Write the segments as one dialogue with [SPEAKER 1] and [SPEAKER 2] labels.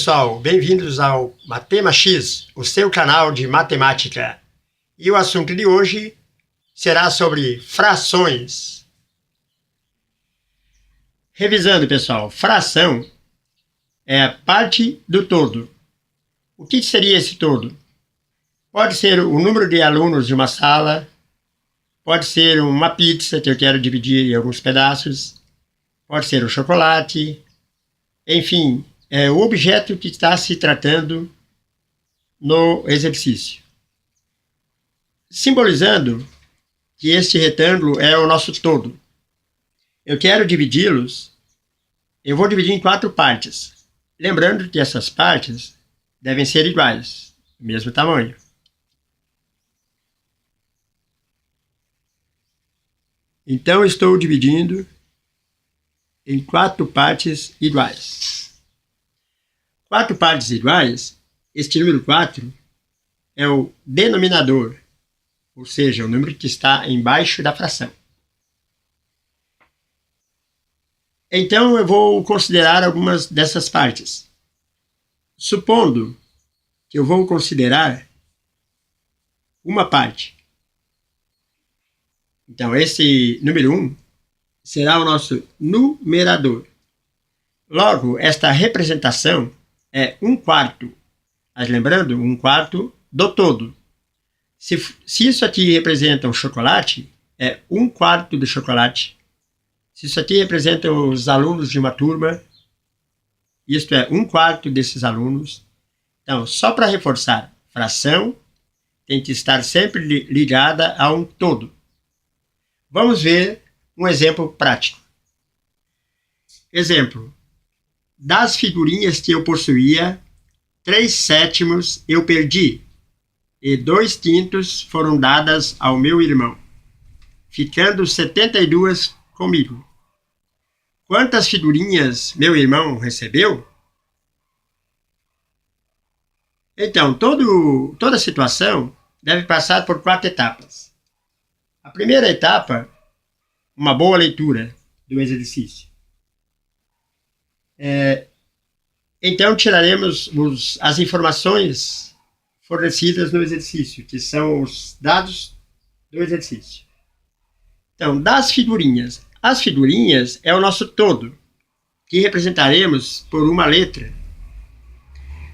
[SPEAKER 1] pessoal, bem-vindos ao Matema X, o seu canal de matemática. E o assunto de hoje será sobre frações. Revisando, pessoal, fração é a parte do todo. O que seria esse todo? Pode ser o número de alunos de uma sala, pode ser uma pizza que eu quero dividir em alguns pedaços, pode ser o chocolate, enfim, é o objeto que está se tratando no exercício. Simbolizando que este retângulo é o nosso todo. Eu quero dividi-los, eu vou dividir em 4 partes. Lembrando que essas partes devem ser iguais, do mesmo tamanho. Então, estou dividindo em 4 partes iguais. 4 partes iguais, este número 4 é o denominador, ou seja, o número que está embaixo da fração. Então, eu vou considerar algumas dessas partes. Supondo que eu vou considerar uma parte. Então, esse número 1 será o nosso numerador. Logo, esta representação é 1/4. Mas lembrando, 1/4 do todo. Se isso aqui representa um chocolate, é 1/4 do chocolate. Se isso aqui representa os alunos de uma turma, isto é 1/4 desses alunos. Então, só para reforçar, fração tem que estar sempre ligada a um todo. Vamos ver um exemplo prático. Exemplo. Das figurinhas que eu possuía, 3/7 eu perdi e 2/5 foram dadas ao meu irmão, ficando 72 comigo. Quantas figurinhas meu irmão recebeu? Então, toda situação deve passar por 4 etapas. A primeira etapa, uma boa leitura do exercício. Então, tiraremos as informações fornecidas no exercício, que são os dados do exercício. Então, das figurinhas. As figurinhas é o nosso todo, que representaremos por uma letra.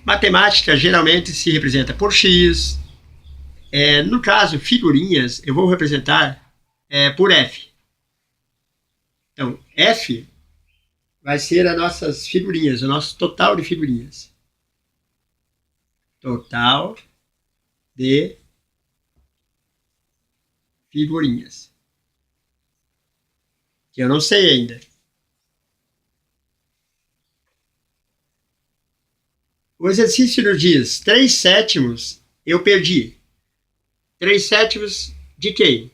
[SPEAKER 1] Matemática geralmente se representa por X. No caso, figurinhas, eu vou representar por F. Então, F vai ser as nossas figurinhas, o nosso total de figurinhas. Total de figurinhas. Que eu não sei ainda. O exercício nos diz 3/7 eu perdi. 3/7 de quem?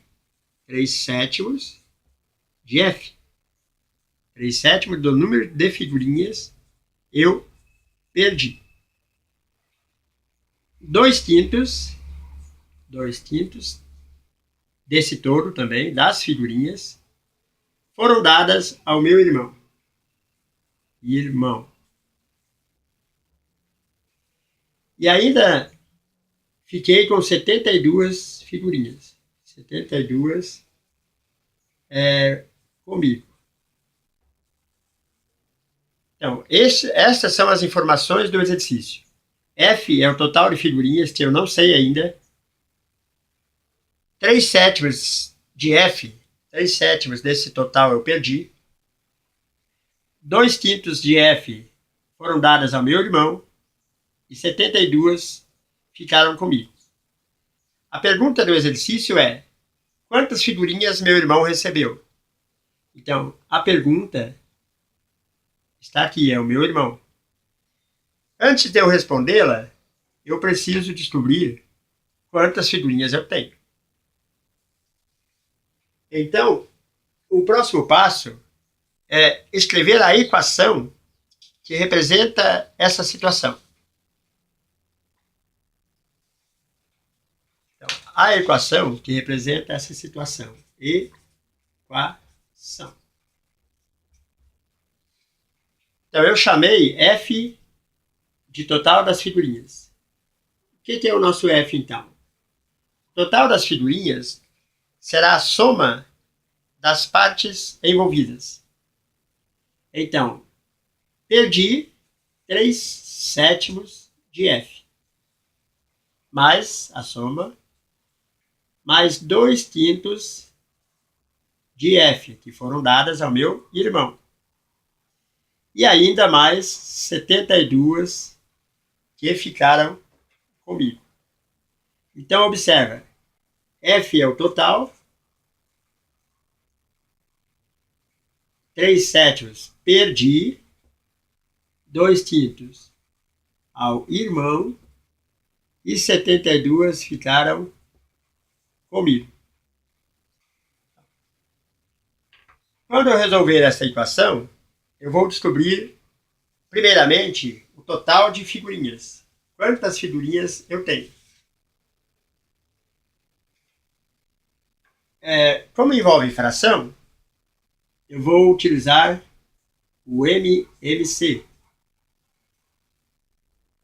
[SPEAKER 1] 3/7 de F. 3/7 do número de figurinhas eu perdi. 2/5 desse todo também, das figurinhas, foram dadas ao meu irmão. E ainda fiquei com 72 figurinhas. 72 comigo. Então, essas são as informações do exercício. F é o total de figurinhas, que eu não sei ainda. 3/7 de F, 3/7 desse total eu perdi. 2/5 de F foram dadas ao meu irmão e 72 ficaram comigo. A pergunta do exercício é: quantas figurinhas meu irmão recebeu? Então, a pergunta está aqui, é o meu irmão. Antes de eu respondê-la, eu preciso descobrir quantas figurinhas eu tenho. Então, o próximo passo é escrever a equação que representa essa situação. Então, a equação que representa essa situação. Equação. Então, eu chamei f de total das figurinhas. O que é o nosso F, então? O total das figurinhas será a soma das partes envolvidas. Então, perdi 3/7 de F, mais a soma, mais 2/5 de F, que foram dadas ao meu irmão. E ainda mais 72 que ficaram comigo. Então, observa, F é o total, 3/7 perdi, 2/5 ao irmão e 72 ficaram comigo. Quando eu resolver essa equação, eu vou descobrir, primeiramente, o total de figurinhas. Quantas figurinhas eu tenho? Como envolve fração, eu vou utilizar o MMC.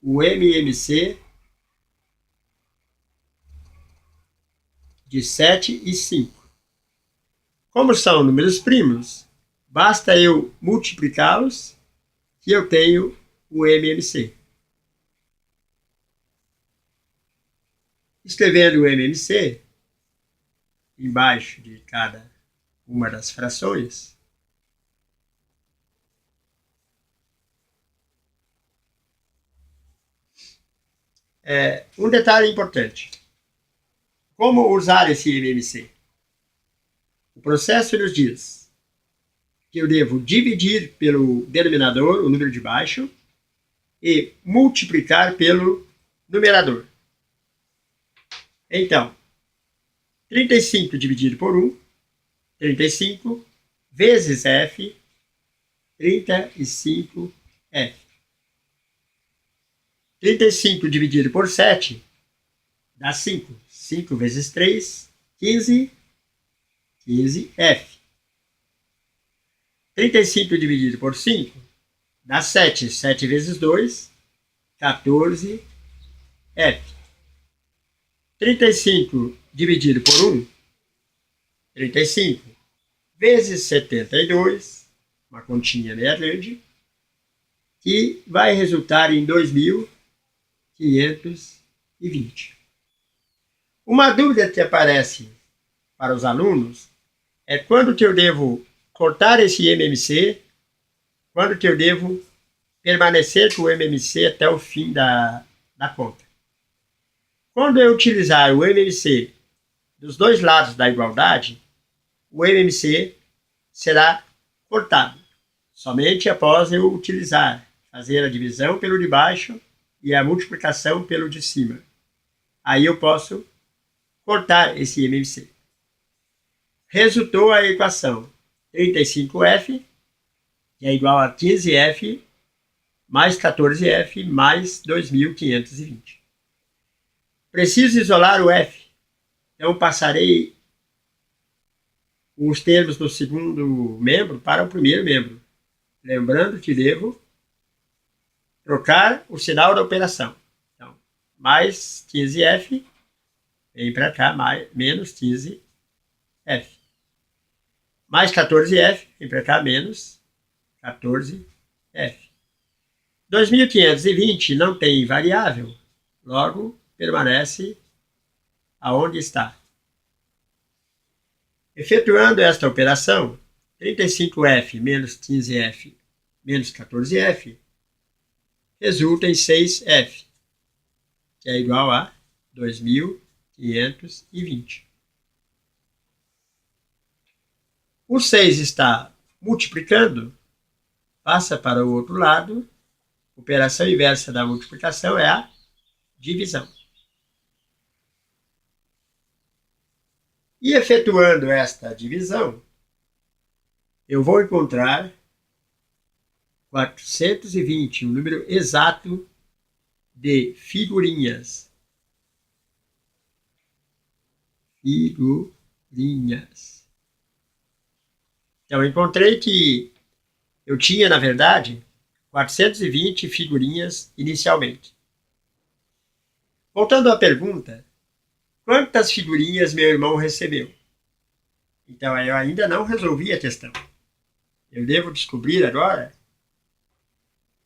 [SPEAKER 1] O MMC de 7 e 5. Como são números primos, basta eu multiplicá-los que eu tenho o MMC. Escrevendo o MMC embaixo de cada uma das frações, um detalhe importante. Como usar esse MMC? O processo nos diz que eu devo dividir pelo denominador, o número de baixo, e multiplicar pelo numerador. Então, 35 dividido por 1, 35 vezes F, 35F. 35 dividido por 7 dá 5. 5 vezes 3, 15, 15F. 35 dividido por 5 dá 7. 7 vezes 2, 14F. 35 dividido por 1, 35 vezes 72, uma continha meia grande, que vai resultar em 2.520. Uma dúvida que aparece para os alunos é quando que eu devo cortar esse MMC, quando que eu devo permanecer com o MMC até o fim da conta. Quando eu utilizar o MMC dos dois lados da igualdade, o MMC será cortado. Somente após eu fazer a divisão pelo de baixo e a multiplicação pelo de cima. Aí eu posso cortar esse MMC. Resultou a equação 35F, que é igual a 15F mais 14F mais 2.520. Preciso isolar o F. Então, passarei os termos do segundo membro para o primeiro membro. Lembrando que devo trocar o sinal da operação. Então, mais 15F, vem para cá, menos 15F. Mais 14F, vem para cá, menos 14F. 2.520 não tem variável, logo permanece aonde está. Efetuando esta operação, 35F menos 15F menos 14F resulta em 6F, que é igual a 2.520. O 6 está multiplicando, passa para o outro lado. Operação inversa da multiplicação é a divisão. E efetuando esta divisão, eu vou encontrar 420, um número exato de figurinhas. Figurinhas. Então, eu encontrei que eu tinha, na verdade, 420 figurinhas inicialmente. Voltando à pergunta, quantas figurinhas meu irmão recebeu? Então, eu ainda não resolvi a questão. Eu devo descobrir agora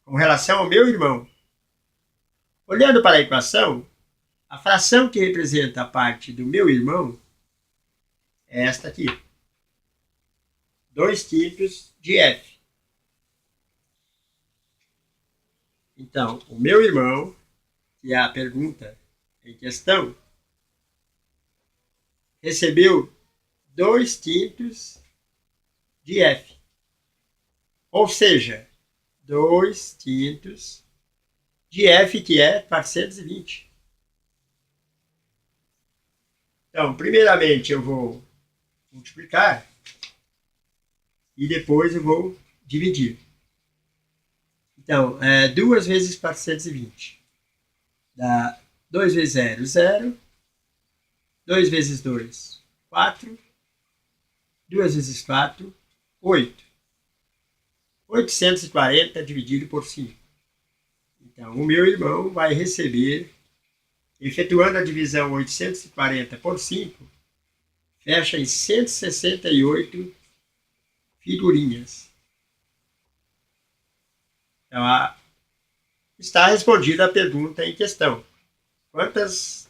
[SPEAKER 1] com relação ao meu irmão. Olhando para a equação, a fração que representa a parte do meu irmão é esta aqui. 2/5 de f. Então, o meu irmão, que é a pergunta em questão, recebeu 2/5 de f. Ou seja, 2/5 de f, que é 420. Então, primeiramente eu vou multiplicar e depois eu vou dividir. Então, 2 vezes 420 dá 2 vezes 0, 0. 2 vezes 2, 4. 2 vezes 4, 8. 840 dividido por 5. Então, o meu irmão vai receber, efetuando a divisão 840 por 5, fecha em 168 figurinhas. Então, está respondida a pergunta em questão. Quantas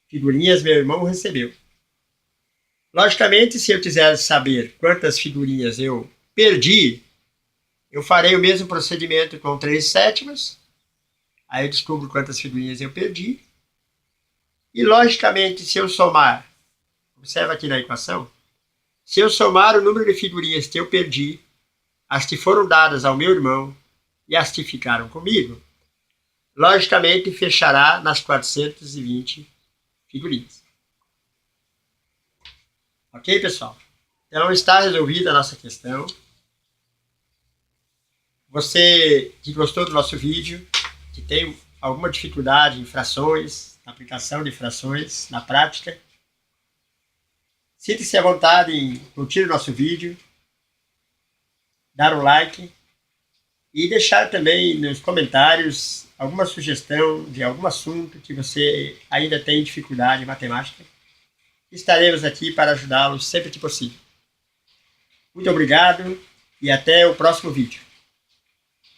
[SPEAKER 1] figurinhas meu irmão recebeu? Logicamente, se eu quiser saber quantas figurinhas eu perdi, eu farei o mesmo procedimento com 3/7. Aí eu descubro quantas figurinhas eu perdi. E, logicamente, se eu somar, observa aqui na equação, se eu somar o número de figurinhas que eu perdi, as que foram dadas ao meu irmão e as que ficaram comigo, logicamente fechará nas 420 figurinhas. Ok, pessoal? Então está resolvida a nossa questão. Você que gostou do nosso vídeo, que tem alguma dificuldade em frações, na aplicação de frações na prática, sinta-se à vontade em curtir o nosso vídeo, dar um like e deixar também nos comentários alguma sugestão de algum assunto que você ainda tem dificuldade em matemática. Estaremos aqui para ajudá-los sempre que possível. Muito obrigado e até o próximo vídeo.